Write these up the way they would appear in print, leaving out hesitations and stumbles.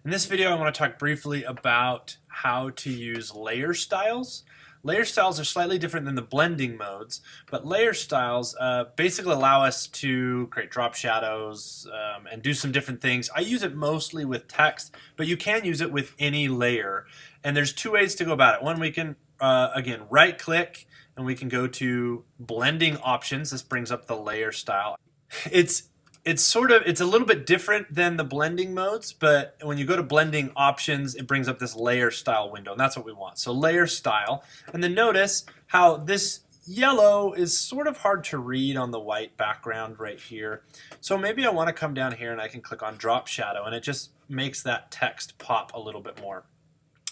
In this video, I want to talk briefly about how to use layer styles. Layer styles are slightly different than the blending modes, but layer styles basically allow us to create drop shadows and do some different things. I use it mostly with text, but you can use it with any layer. And there's two ways to go about it. One, we can, again, right-click, and we can go to blending options. This brings up the layer style. It's it's a little bit different than the blending modes, but when you go to blending options, it brings up this layer style window, and that's what we want. So layer style, and then notice how this yellow is sort of hard to read on the white background right here. So maybe I want to come down here and I can click on drop shadow, and it just makes that text pop a little bit more.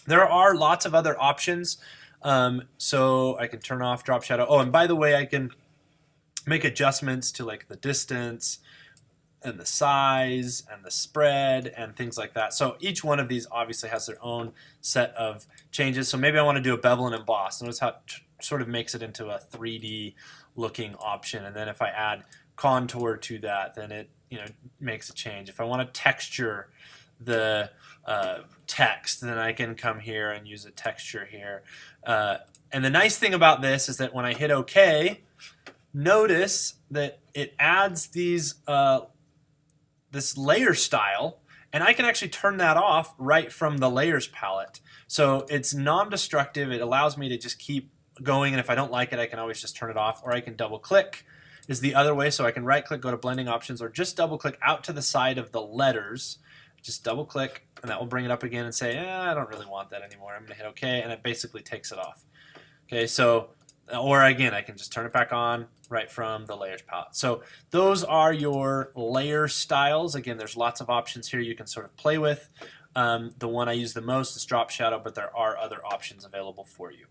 There are lots of other options. So I can turn off drop shadow. Oh, and by the way, I can make adjustments to like the distance and the size and the spread and things like that. So each one of these obviously has their own set of changes. So maybe I want to do a bevel and emboss. Notice how it sort of makes it into a 3D looking option. And then if I add contour to that, then it makes a change. If I want to texture the text, then I can come here and use a texture here. And the nice thing about this is that when I hit OK, notice that it adds these this layer style, and I can actually turn that off right from the layers palette. So it's non-destructive. It allows me to just keep going, and if I don't like it, I can always just turn it off, or I can double click is the other way. So I can right click, go to blending options, or just double click out to the side of the letters. Just double click, and that will bring it up again and say, I don't really want that anymore. I'm going to hit OK, and it basically takes it off. Okay, so or again, I can just turn it back on right from the layers palette. So those are your layer styles. Again, there's lots of options here you can sort of play with. The one I use the most is drop shadow, but there are other options available for you.